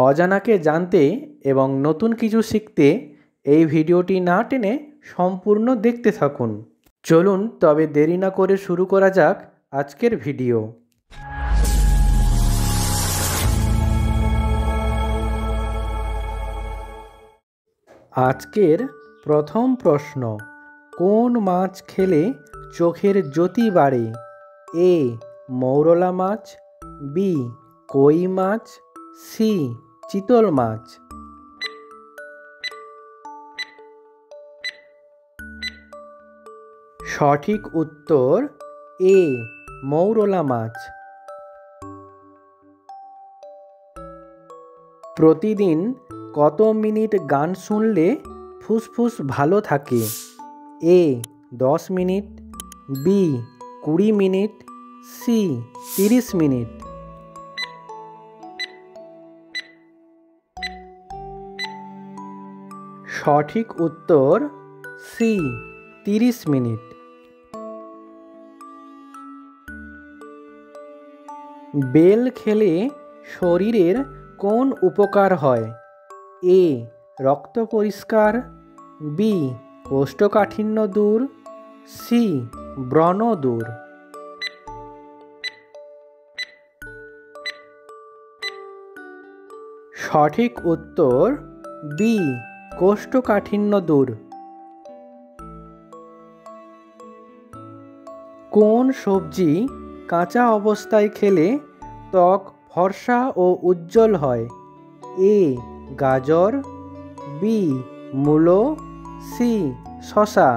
অজানাকে জানতে এবং নতুন কিছু শিখতে এই ভিডিওটি না টেনে সম্পূর্ণ দেখতে থাকুন। চলুন তবে দেরি না করে শুরু করা যাক আজকের ভিডিও। আজকের প্রথম প্রশ্ন, কোন মাছ খেলে চোখের জ্যোতি বাড়ে? এ মৌরলা মাছ, বি কই মাছ, সি চিতল মাছ। সঠিক উত্তর এ মৌরলা মাছ। প্রতিদিন কত মিনিট গান শুনলে ফুসফুস ভালো থাকে? A 10 minute, B 20 minute, C 30 minute. সঠিক উত্তর সি 30 মিনিট। বেল খেলে শরীরের কোন উপকার হয়? এ রক্ত পরিষ্কার, বি কোষ্ঠকাঠিন্য দূর, সি ব্রণ দূর। সঠিক উত্তর বি কোষ্ঠকাঠিন্য দূর। কোন সবজি কাঁচা অবস্থায় খেলে ত্বক ফর্সা ও উজ্জ্বল হয়? এ গাজর, বি মূলো, সি শসা।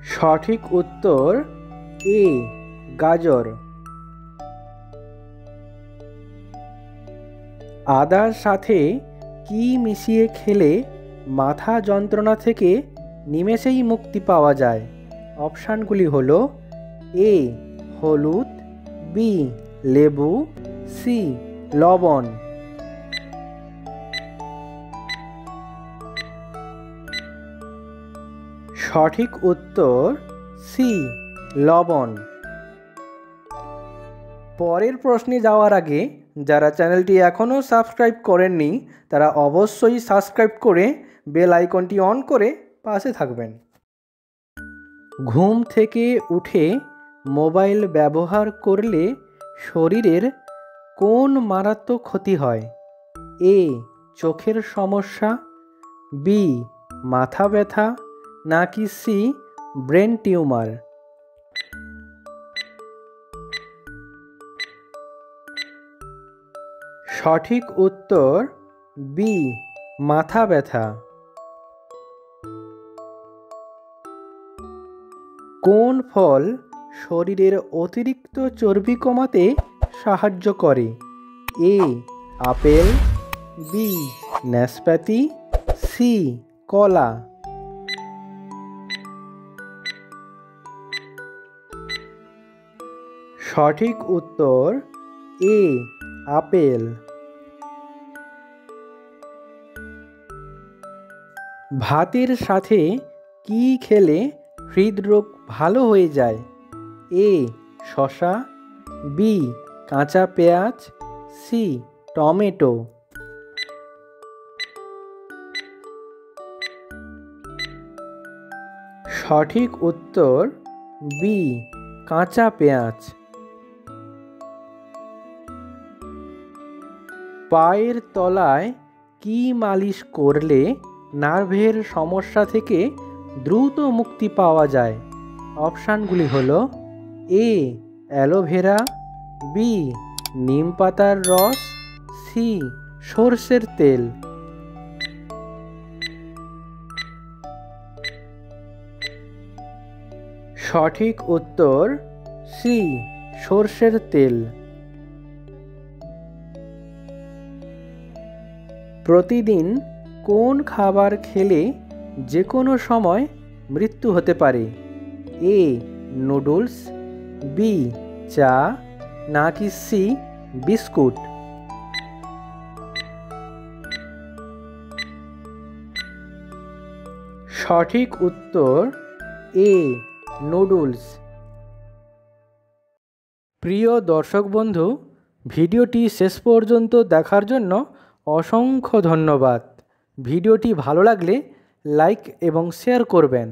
সঠিক উত্তর এ গাজর। আদার সাথে কি মিশিয়ে খেলে মাথা যন্ত্রণা থেকে নিমেষেই মুক্তি পাওয়া যায়? অপশানগুলি হলো এ হলুদ, বি লেবু, সি লবণ। সঠিক উত্তর সি লবণ। পরের প্রশ্নে যাওয়ার আগে যারা চ্যানেলটি এখনও সাবস্ক্রাইব করেননি তারা অবশ্যই সাবস্ক্রাইব করে বেল আইকনটি অন করে পাশে থাকবেন। ঘুম থেকে উঠে মোবাইল ব্যবহার করলে শরীরের কোন মারাত্মক ক্ষতি হয়? এ চোখের সমস্যা, বি মাথা ব্যথা, নাকি সি ব্রেন টিউমার। সঠিক উত্তর বি মাথা ব্যথা। কোন ফল শরীরের অতিরিক্ত চর্বি কমাতে সাহায্য করে? এ আপেল, বি নাশপাতি, সি কলা। সঠিক উত্তর এ আপেল। ভাতের সাথে কি খেলে হৃদরোগ ভালো হয়ে যায়? এ শসা, বি কাঁচা পেঁয়াজ, সি টমেটো। সঠিক উত্তর বি কাঁচা পেঁয়াজ। পায়ের তলায় কি মালিশ করলে নার্ভের সমস্যা থেকে দ্রুত মুক্তি পাওয়া যায়? অপশানগুলি হলো এ অ্যালোভেরা, বি নিম পাতার রস, সি সর্ষের তেল। সঠিক উত্তর সি সর্ষের তেল। প্রতিদিন কোন খাবার খেলে যে কোনো সময় মৃত্যু হতে পারে? এ নুডলস, বি চা, নাকি সি বিস্কুট। সঠিক উত্তর এ নুডলস। প্রিয় দর্শক বন্ধু, ভিডিওটি শেষ পর্যন্ত দেখার জন্য অসংখ্য ধন্যবাদ। ভিডিওটি ভালো লাগলে লাইক এবং শেয়ার করবেন।